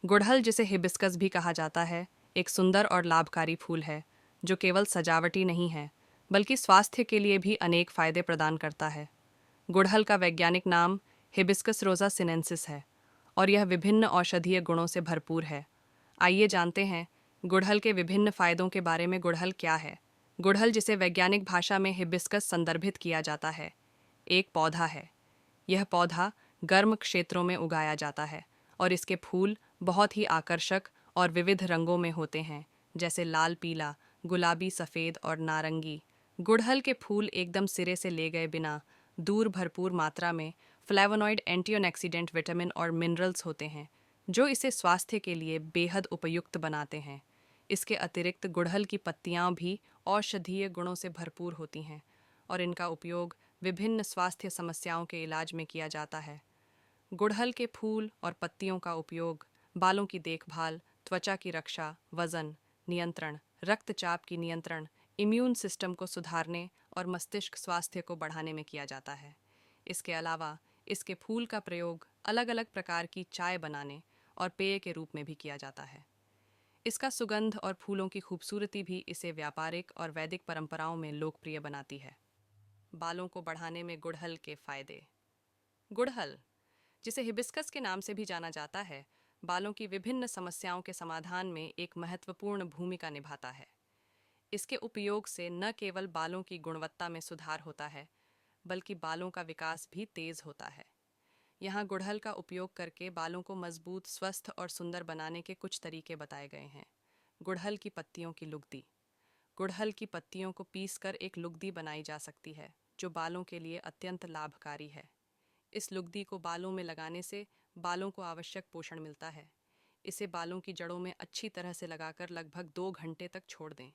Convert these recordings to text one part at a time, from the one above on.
गुड़हल, जिसे हिबिस्कस भी कहा जाता है, एक सुंदर और लाभकारी फूल है जो केवल सजावटी नहीं है बल्कि स्वास्थ्य के लिए भी अनेक फायदे प्रदान करता है। गुड़हल का वैज्ञानिक नाम हिबिस्कस रोजा सिनेंसिस है और यह विभिन्न औषधीय गुणों से भरपूर है। आइए जानते हैं गुड़हल के विभिन्न फायदों के बारे में। गुड़हल क्या है? गुड़हल, जिसे वैज्ञानिक भाषा में हिबिस्कस संदर्भित किया जाता है, एक पौधा है। यह पौधा गर्म क्षेत्रों में उगाया जाता है और इसके फूल बहुत ही आकर्षक और विविध रंगों में होते हैं, जैसे लाल, पीला, गुलाबी, सफ़ेद और नारंगी। गुड़हल के फूल एकदम सिरे से ले गए बिना दूर भरपूर मात्रा में फ्लेवोनॉइड, एंटीऑक्सीडेंट, विटामिन और मिनरल्स होते हैं जो इसे स्वास्थ्य के लिए बेहद उपयुक्त बनाते हैं। इसके अतिरिक्त गुड़हल की पत्तियां भी औषधीय गुणों से भरपूर होती हैं और इनका उपयोग विभिन्न स्वास्थ्य समस्याओं के इलाज में किया जाता है। गुड़हल के फूल और पत्तियों का उपयोग बालों की देखभाल, त्वचा की रक्षा, वजन नियंत्रण, रक्तचाप की नियंत्रण, इम्यून सिस्टम को सुधारने और मस्तिष्क स्वास्थ्य को बढ़ाने में किया जाता है। इसके अलावा इसके फूल का प्रयोग अलग अलग प्रकार की चाय बनाने और पेय के रूप में भी किया जाता है। इसका सुगंध और फूलों की खूबसूरती भी इसे व्यापारिक और वैदिक परंपराओं में लोकप्रिय बनाती है। बालों को बढ़ाने में गुड़हल के फायदे। गुड़हल, जिसे हिबिस्कस के नाम से भी जाना जाता है, बालों की विभिन्न समस्याओं के समाधान में एक महत्वपूर्ण भूमिका निभाता है। इसके उपयोग से न केवल बालों की गुणवत्ता में सुधार होता है, बल्कि बालों का विकास भी तेज होता है। यहाँ गुड़हल का उपयोग करके बालों को मजबूत, स्वस्थ और सुंदर बनाने के कुछ तरीके बताए गए हैं। गुड़हल की पत्तियों की लुगदी। गुड़हल की पत्तियों को पीसकर एक लुगदी बनाई जा सकती है, जो बालों के लिए अत्यंत लाभकारी है। इस लुगदी को बालों में लगाने से बालों को आवश्यक पोषण मिलता है। इसे बालों की जड़ों में अच्छी तरह से लगाकर लगभग 2 घंटे तक छोड़ दें।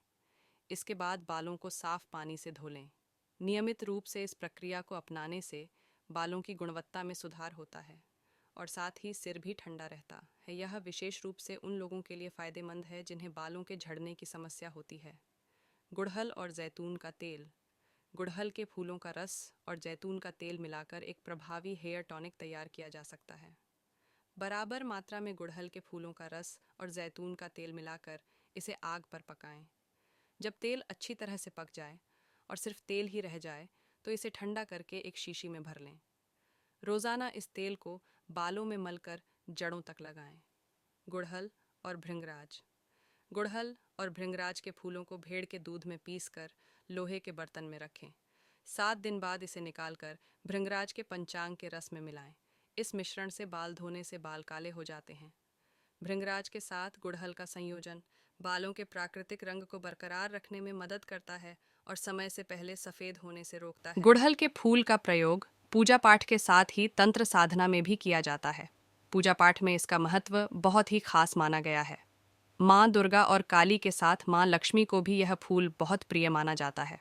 इसके बाद बालों को साफ पानी से धो लें। नियमित रूप से इस प्रक्रिया को अपनाने से बालों की गुणवत्ता में सुधार होता है और साथ ही सिर भी ठंडा रहता है। यह विशेष रूप से उन लोगों के लिए फ़ायदेमंद है जिन्हें बालों के झड़ने की समस्या होती है। गुड़हल और जैतून का तेल। गुड़हल के फूलों का रस और जैतून का तेल मिलाकर एक प्रभावी हेयर टॉनिक तैयार किया जा सकता है। बराबर मात्रा में गुड़हल के फूलों का रस और जैतून का तेल मिलाकर इसे आग पर पकाएं। जब तेल अच्छी तरह से पक जाए और सिर्फ तेल ही रह जाए, तो इसे ठंडा करके एक शीशी में भर लें। रोज़ाना इस तेल को बालों में मलकर जड़ों तक लगाएं। गुड़हल और भृंगराज। गुड़हल और भृंगराज के फूलों को भेड़ के दूध में पीसकर लोहे के बर्तन में रखें। 7 दिन बाद इसे निकालकर भृंगराज के पंचांग के रस में मिलाएं। इस मिश्रण से बाल धोने से बाल काले हो जाते हैं। भृंगराज के साथ गुड़हल का संयोजन बालों के प्राकृतिक रंग को बरकरार रखने में मदद करता है और समय से पहले सफ़ेद होने से रोकता है। गुड़हल के फूल का प्रयोग पूजा पाठ के साथ ही तंत्र साधना में भी किया जाता है। पूजा पाठ में इसका महत्व बहुत ही खास माना गया है। माँ दुर्गा और काली के साथ माँ लक्ष्मी को भी यह फूल बहुत प्रिय माना जाता है।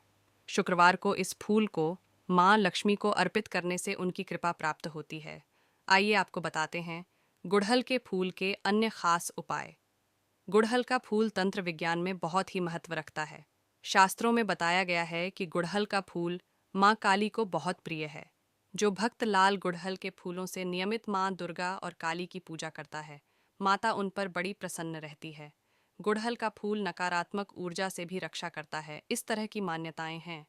शुक्रवार को इस फूल को माँ लक्ष्मी को अर्पित करने से उनकी कृपा प्राप्त होती है। आइए आपको बताते हैं गुड़हल के फूल के अन्य खास उपाय। गुड़हल का फूल तंत्र विज्ञान में बहुत ही महत्व रखता है। शास्त्रों में बताया गया है कि गुड़हल का फूल माँ काली को बहुत प्रिय है। जो भक्त लाल गुड़हल के फूलों से नियमित माँ दुर्गा और काली की पूजा करता है, माता उन पर बड़ी प्रसन्न रहती है। गुड़हल का फूल नकारात्मक ऊर्जा से भी रक्षा करता है, इस तरह की मान्यताएं हैं।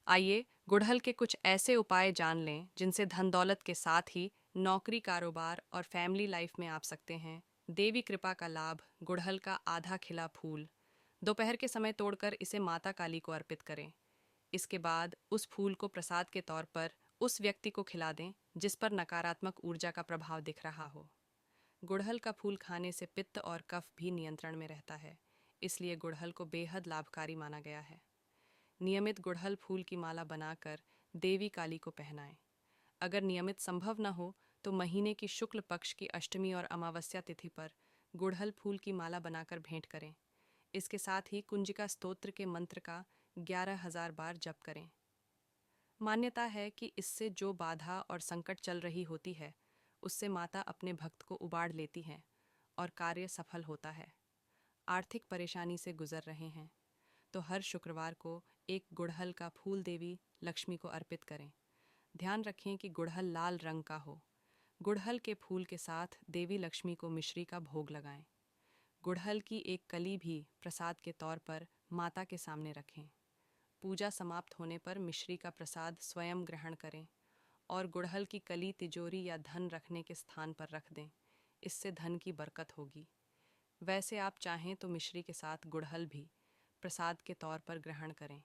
आइए गुड़हल के कुछ ऐसे उपाय जान लें जिनसे धन दौलत के साथ ही नौकरी, कारोबार और फैमिली लाइफ में आप सकते हैं। देवी कृपा का लाभ। गुड़हल का आधा खिला फूल दोपहर के समय तोड़कर इसे माता काली को अर्पित करें। इसके बाद उस फूल को प्रसाद के तौर पर उस व्यक्ति को खिला दें जिस पर नकारात्मक ऊर्जा का प्रभाव दिख रहा हो। गुड़हल का फूल खाने से पित्त और कफ भी नियंत्रण में रहता है, इसलिए गुड़हल को बेहद लाभकारी माना गया है। नियमित गुड़हल फूल की माला बनाकर देवी काली को पहनाएं। अगर नियमित संभव न हो तो महीने की शुक्ल पक्ष की अष्टमी और अमावस्या तिथि पर गुड़हल फूल की माला बनाकर भेंट करें। इसके साथ ही कुंजिका स्तोत्र के मंत्र का 11,000 बार जप करें। मान्यता है कि इससे जो बाधा और संकट चल रही होती है, उससे माता अपने भक्त को उबाड़ लेती हैं और कार्य सफल होता है। आर्थिक परेशानी से गुजर रहे हैं तो हर शुक्रवार को एक गुड़हल का फूल देवी लक्ष्मी को अर्पित करें। ध्यान रखें कि गुड़हल लाल रंग का हो। गुड़हल के फूल के साथ देवी लक्ष्मी को मिश्री का भोग लगाएं। गुड़हल की एक कली भी प्रसाद के तौर पर माता के सामने रखें। पूजा समाप्त होने पर मिश्री का प्रसाद स्वयं ग्रहण करें और गुड़हल की कली तिजोरी या धन रखने के स्थान पर रख दें। इससे धन की बरकत होगी। वैसे आप चाहें तो मिश्री के साथ गुड़हल भी प्रसाद के तौर पर ग्रहण करें।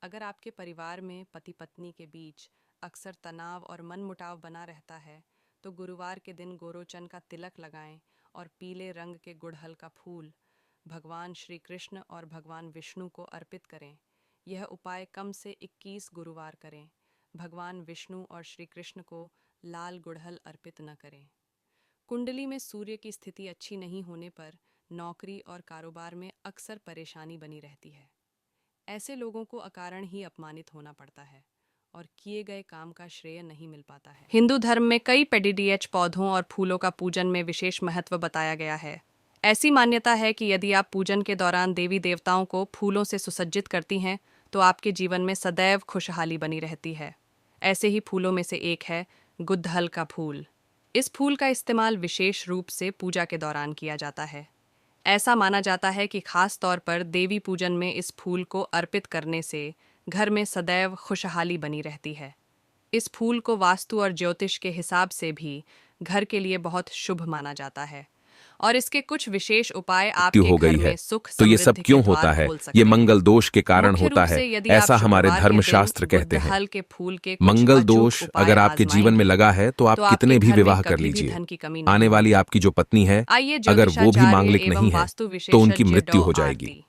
अगर आपके परिवार में पति पत्नी के बीच अक्सर तनाव और मनमुटाव बना रहता है तो गुरुवार के दिन गोरोचन का तिलक लगाएं और पीले रंग के गुड़हल का फूल भगवान श्री कृष्ण और भगवान विष्णु को अर्पित करें। यह उपाय कम से 21 गुरुवार करें। भगवान विष्णु और श्री कृष्ण को लाल गुड़हल अर्पित न करें। कुंडली में सूर्य की स्थिति अच्छी नहीं होने पर नौकरी और कारोबार में अक्सर परेशानी बनी रहती है। ऐसे लोगों को अकारण ही अपमानित होना पड़ता है और किए गए काम का श्रेय नहीं मिल पाता है। हिंदू धर्म में कई पेडिडिएच पौधों और फूलों का पूजन में विशेष महत्व बताया गया है। ऐसी मान्यता है कि यदि आप पूजन के दौरान देवी देवताओं को फूलों से सुसज्जित करती हैं तो आपके जीवन में सदैव खुशहाली बनी रहती है। ऐसे ही फूलों में से एक है गुड़हल का फूल। इस फूल का इस्तेमाल विशेष रूप से पूजा के दौरान किया जाता है। ऐसा माना जाता है कि खास तौर पर देवी पूजन में इस फूल को अर्पित करने से घर में सदैव खुशहाली बनी रहती है। इस फूल को वास्तु और ज्योतिष के हिसाब से भी घर के लिए बहुत शुभ माना जाता है और इसके कुछ विशेष उपाय मृत्यु आपके हो गई घर है में सुख तो ये सब समृद्धि के क्यों द्वार होता है? खोल सकते ये हैं। मंगल दोष के कारण मुख्य होता रूप है, से यदि आप ऐसा हमारे शुक्रवार के दिन धर्मशास्त्र कहते हैं। गुड़हल के फूल के कुछ मंगल अचूक दोष उपाय अगर आपके जीवन में आजमाएंगे लगा है तो आप तो आपके कितने भी घर में विवाह कर कभी भी लीजिए, धन की कमी नहीं आने वाली होगी। आपकी जो पत्नी है आइए अगर वो भी ज्योतिषाचार्य मांगलिक एवं नहीं है वास्तु तो उनकी विशेषज्ञ मृत्यु डॉ. हो जाएगी। आरती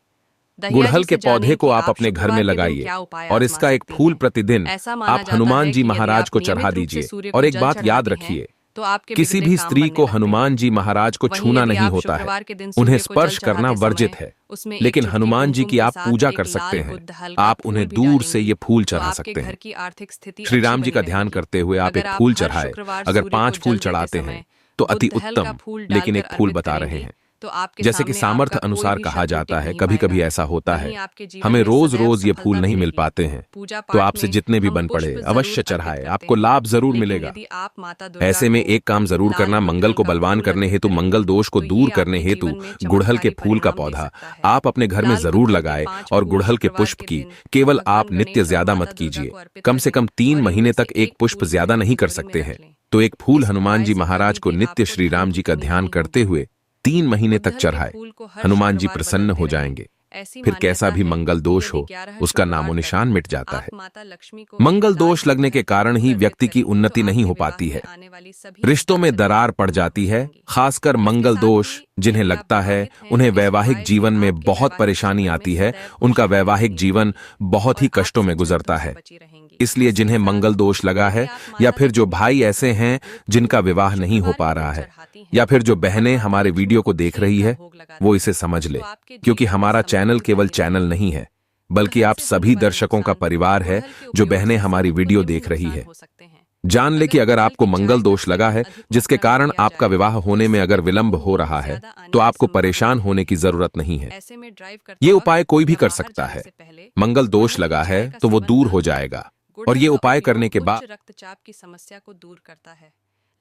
दहिया गुड़हल जी के से पौधे जानें को कि आप आप अपने घर में शुक्रवार के दिन लगाइए क्या उपाय और आजमा इसका एक सकती फूल हैं। प्रतिदिन ऐसा माना आप जाता हनुमान है जी कि यदि महाराज आप को नियमित चढ़ा रूप से दीजिए। सूर्य को और एक जल बात याद चढ़ाती हैं रखिए, तो आपके किसी बिगड़े भी काम स्त्री बनने को लगते हैं। हनुमान जी महाराज को वहीं छूना यदि नहीं आप होता है, शुक्रवार के दिन उन्हें सूर्य को जल स्पर्श करना चढ़ाते वर्जित समय है। उसमें एक लेकिन चुटकी हनुमान जी कुमकुम की के आप साथ पूजा एक कर सकते लाल हैं, गुड़हल का आप फूल उन्हें भी दूर से डालेंगी ये फूल तो चढ़ा आपके सकते घर हैं। की आर्थिक स्थिति श्री अच्छी राम जी बनी का ध्यान रहेगी। करते हुए आप अगर एक आप फूल हर चढ़ाए, शुक्रवार अगर सूर्य 5 को फूल जल देते चढ़ाते हैं समय तो अति गुड़हल का उत्तम, फूल लेकिन डालकर एक फूल अर्पित बता रहे करेंगी हैं। तो आपके जैसे कि सामने सामर्थ्य आपका कोई अनुसार भी कहा शत्रु जाता टिक है, नहीं कभी कभी पाएगा। ऐसा होता है वहीं आपके जीवन हमें में रोज सदैव रोज ये फूल सफलता नहीं मिल मिलेगी। पाते हैं, पूजा तो पाठ आपसे में जितने भी हम बन पुष्प पड़े जरूर अवश्य अर्पित चढ़ाए, करते आपको हैं, लाभ जरूर लेकिन मिलेगा। यदि आप माता दुर्गा ऐसे में को एक काम जरूर लाल करना, मंगल गुड़हल को का बलवान फूल करने अर्पित हेतु, करेंगे मंगल दोष को तो दूर ये करने आपके हेतु जीवन में गुड़हल के चमत्कारी फूल का परिणाम दे पौधा सकता है। आप अपने घर में लाल जरूर गुड़हल के लगाए 5 और फूल गुड़हल के शुक्रवार पुष्प के की दिन केवल भगवान आप नित्य गणेश और ज्यादा माता मत दुर्गा कीजिए, को अर्पित कम से करें कम 3 और इनमें महीने से तक एक एक पुष्प फूल ज्यादा घर की नहीं कर तिजोरी में सकते रख हैं। लें। तो एक फूल इस हनुमान उपाय जी से महाराज कभी को भी नित्य आपको श्री धन राम की जी का कमी ध्यान नहीं करते होगी। हुए 3 महीने तक गुड़हल के चढ़ाए, फूल को हर हनुमान जी शुक्रवार प्रसन्न बदलते हो रहें। जाएंगे। ऐसी फिर कैसा मान्यता भी है मंगल कि दोष यदि हो, 11 उसका नामो शुक्रवार तक निशान मिट जाता आप है। माता लक्ष्मी को एक मंगल लाल दोष लगने गुड़हल के का कारण फूल ही अर्पित व्यक्ति की करेंगी तो उन्नति नहीं आपके हो विवाह पाती में है, आने वाली सभी रिश्तों में अड़चनें दरार पड़ दूर हो जाती है। जाएंगी। खासकर इसके मंगल साथ दोष ही जिन्हें यदि आप लगता है विवाहित हैं उन्हें तो इस वैवाहिक उपाय से जीवन में आपके बहुत वैवाहिक परेशानी जीवन में आती है, सदैव उनका खुशहाली वैवाहिक बनी जीवन रहेगी बहुत ही और कष्टों आपसी में गुजरता झगड़ों से है। बची रहेंगी। इसलिए इसी के जिन्हें साथ मंगल दोष लगा यदि है आप या माता फिर जो लक्ष्मी को भाई ऐसे गुड़हल का हैं दूध जिनका फूल विवाह नहीं हो शुक्रवार पा के दिन रहा है, चढ़ाती या हैं फिर जो और बहनें माता हमारे लक्ष्मी वीडियो को को देख खीर रही का है, भोग लगाती वो हैं इसे समझ ले, तो आपके क्योंकि जीवन में हमारा चैनल समृद्धि केवल छाई चैनल रहेगी। नहीं है, बल्कि गुड़हल आप से होने सभी वाले दर्शकों का नुकसान। परिवार है गुड़हल के जो उपयोग बहनें से हमारी सेहत को वीडियो निम्न देख रही नुकसान है। हो सकते हैं। जान ले कि अगर अगर गुड़हल आपको की मंगल चाय का दोष लगा सेवन है अधिक जिसके मात्रा में कारण किया आपका जाए विवाह तो होने में इससे अगर पति विलंब को हो नींद रहा है ज्यादा आने तो की आपको संभावना परेशान होने रहेगी। की जरूरत नहीं है। ऐसे में ड्राइव करते ये वक्त उपाय कोई भी या कर बाहर सकता जाने है, से पहले मंगल दोष गुड़हल की लगा है चाय का तो वो सेवन दूर न हो करें। जाएगा। और गुड़हल ये का उपाय उपयोग करने के उच्च बाद रक्तचाप की समस्या को दूर करता है,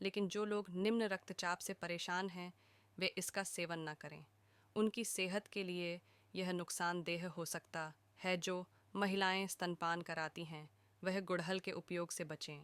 लेकिन जो लोग निम्न रक्तचाप से परेशान हैं वे इसका सेवन न करें। उनकी सेहत के लिए यह नुकसानदेह हो सकता है। जो महिलाएं स्तनपान कराती हैं वह गुड़हल के उपयोग से बचें।